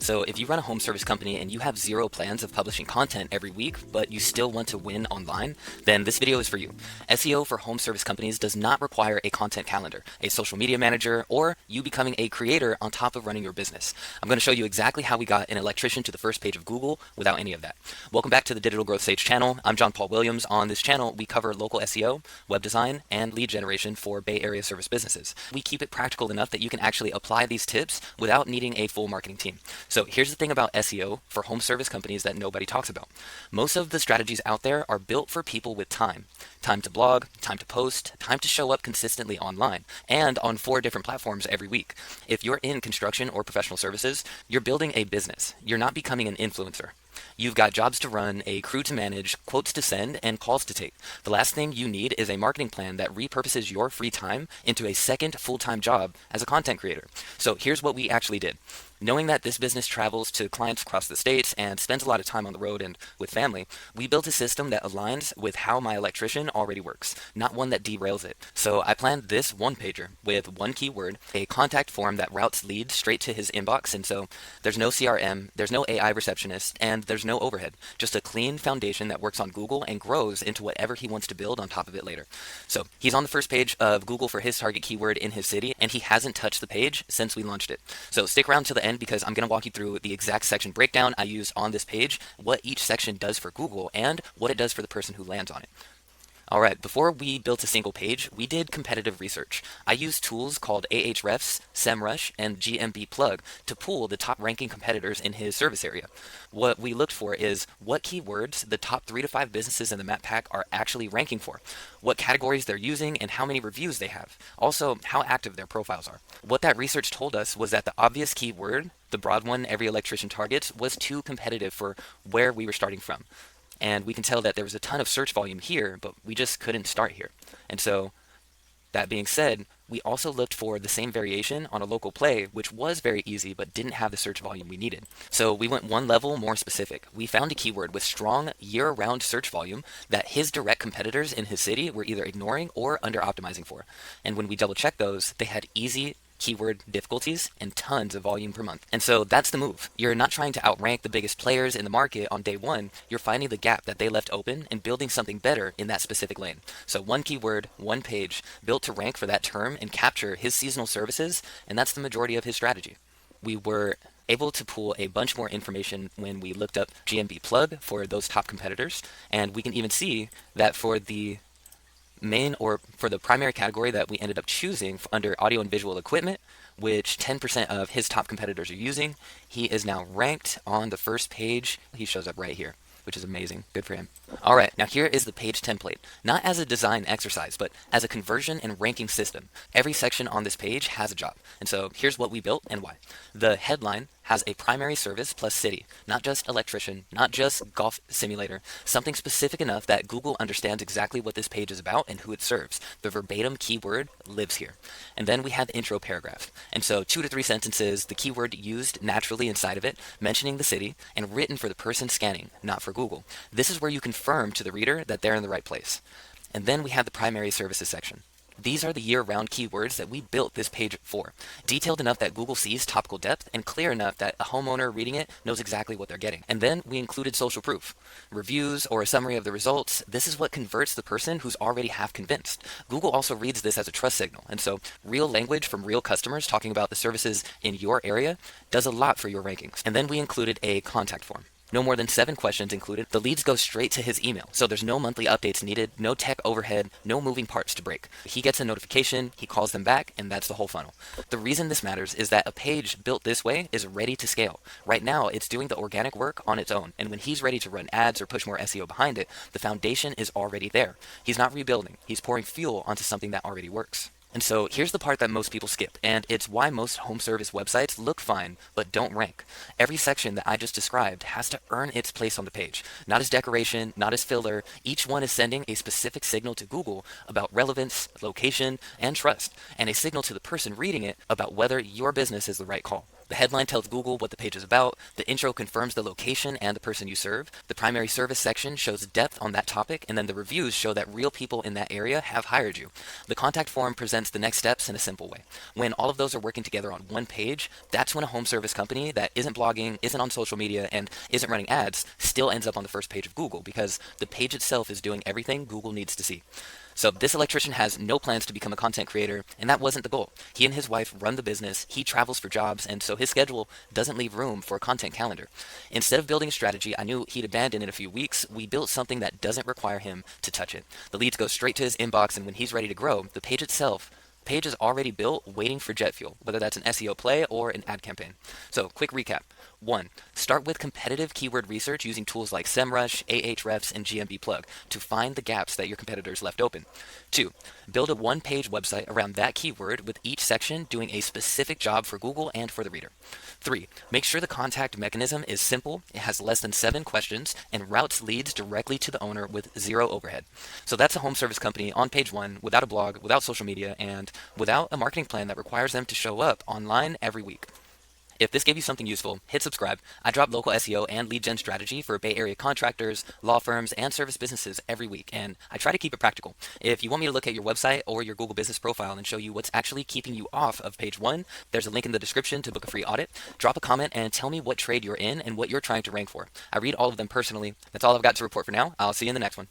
So if you run a home service company and you have zero plans of publishing content every week, but you still want to win online, then this video is for you. SEO for home service companies does not require a content calendar, a social media manager, or you becoming a creator on top of running your business. I'm going to show you exactly how we got an electrician to the first page of Google without any of that. Welcome back to the Digital Growth Stage channel. I'm John Paul Williams. On this channel, we cover local SEO, web design, and lead generation for Bay Area service businesses. We keep it practical enough that you can actually apply these tips without needing a full marketing team. So here's the thing about SEO for home service companies that nobody talks about. Most of the strategies out there are built for people with time. Time to blog, time to post, time to show up consistently online, and on 4 different platforms every week. If you're in construction or professional services, you're building a business. You're not becoming an influencer. You've got jobs to run, a crew to manage, quotes to send, and calls to take. The last thing you need is a marketing plan that repurposes your free time into a second full-time job as a content creator. So here's what we actually did. Knowing that this business travels to clients across the states and spends a lot of time on the road and with family, we built a system that aligns with how my electrician already works, not one that derails it. So I planned this one-pager with one keyword, a contact form that routes leads straight to his inbox, and so there's no CRM, there's no AI receptionist, and there's no overhead. Just a clean foundation that works on Google and grows into whatever he wants to build on top of it later. So he's on the first page of Google for his target keyword in his city, and he hasn't touched the page since we launched it. So stick around to the end because I'm going to walk you through the exact section breakdown I use on this page, what each section does for Google, and what it does for the person who lands on it. All right, before we built a single page, we did competitive research. I used tools called Ahrefs, SEMrush, and GMB Plug to pool the top ranking competitors in his service area. What we looked for is what keywords the top 3 to 5 businesses in the map pack are actually ranking for, what categories they're using, and how many reviews they have. Also, how active their profiles are. What that research told us was that the obvious keyword, the broad one every electrician targets, was too competitive for where we were starting from. And we can tell that there was a ton of search volume here, but we just couldn't start here. And so, that being said, we also looked for the same variation on a local play, which was very easy, but didn't have the search volume we needed. So we went one level more specific. We found a keyword with strong year-round search volume that his direct competitors in his city were either ignoring or under-optimizing for. And when we double-checked those, they had easy keyword difficulties and tons of volume per month. And so that's the move. You're not trying to outrank the biggest players in the market on day one. You're finding the gap that they left open and building something better in that specific lane. So one keyword, one page, built to rank for that term and capture his seasonal services, and that's the majority of his strategy. We were able to pull a bunch more information when we looked up GMB Plug for those top competitors, and we can even see that for the primary category that we ended up choosing under audio and visual equipment, which 10% of his top competitors are using, he is now ranked on the first page. He shows up right here, which is amazing. Good for him. All right, now here is the page template, not as a design exercise, but as a conversion and ranking system. Every section on this page has a job. And so here's what we built and why. The headline has a primary service plus city, not just electrician, not just golf simulator, something specific enough that Google understands exactly what this page is about and who it serves. The verbatim keyword lives here. And then we have the intro paragraph. And so 2 to 3 sentences, the keyword used naturally inside of it, mentioning the city, and written for the person scanning, not for Google. This is where you confirm to the reader that they're in the right place. And then we have the primary services section. These are the year-round keywords that we built this page for. Detailed enough that Google sees topical depth and clear enough that a homeowner reading it knows exactly what they're getting. And then we included social proof. Reviews or a summary of the results. This is what converts the person who's already half convinced. Google also reads this as a trust signal. And so real language from real customers talking about the services in your area does a lot for your rankings. And then we included a contact form. No more than 7 questions included. The leads go straight to his email. So there's no monthly updates needed, no tech overhead, no moving parts to break. He gets a notification, he calls them back, and that's the whole funnel. The reason this matters is that a page built this way is ready to scale. Right now, it's doing the organic work on its own. And when he's ready to run ads or push more SEO behind it, the foundation is already there. He's not rebuilding. He's pouring fuel onto something that already works. And so here's the part that most people skip, and it's why most home service websites look fine but don't rank. Every section that I just described has to earn its place on the page. Not as decoration, not as filler. Each one is sending a specific signal to Google about relevance, location, and trust, and a signal to the person reading it about whether your business is the right call. The headline tells Google what the page is about, the intro confirms the location and the person you serve, the primary service section shows depth on that topic, and then the reviews show that real people in that area have hired you. The contact form presents the next steps in a simple way. When all of those are working together on one page, that's when a home service company that isn't blogging, isn't on social media, and isn't running ads still ends up on the first page of Google because the page itself is doing everything Google needs to see. So this electrician has no plans to become a content creator, and that wasn't the goal. He and his wife run the business, he travels for jobs, and so his schedule doesn't leave room for a content calendar. Instead of building a strategy I knew he'd abandon in a few weeks, we built something that doesn't require him to touch it. The leads go straight to his inbox, and when he's ready to grow, the page itself page is already built waiting for jet fuel, whether that's an SEO play or an ad campaign. So quick recap. 1. Start with competitive keyword research using tools like SEMrush, Ahrefs, and GMB Plug to find the gaps that your competitors left open. 2. Build a one-page website around that keyword with each section doing a specific job for Google and for the reader. 3. Make sure the contact mechanism is simple, it has less than 7 questions, and routes leads directly to the owner with 0 overhead. So that's a home service company on page 1 without a blog, without social media, and without a marketing plan that requires them to show up online every week. If this gave you something useful, hit subscribe. I drop local SEO and lead gen strategy for Bay Area contractors, law firms, and service businesses every week, and I try to keep it practical. If you want me to look at your website or your Google business profile and show you what's actually keeping you off of page 1, there's a link in the description to book a free audit. Drop a comment and tell me what trade you're in and what you're trying to rank for. I read all of them personally. That's all I've got to report for now. I'll see you in the next one.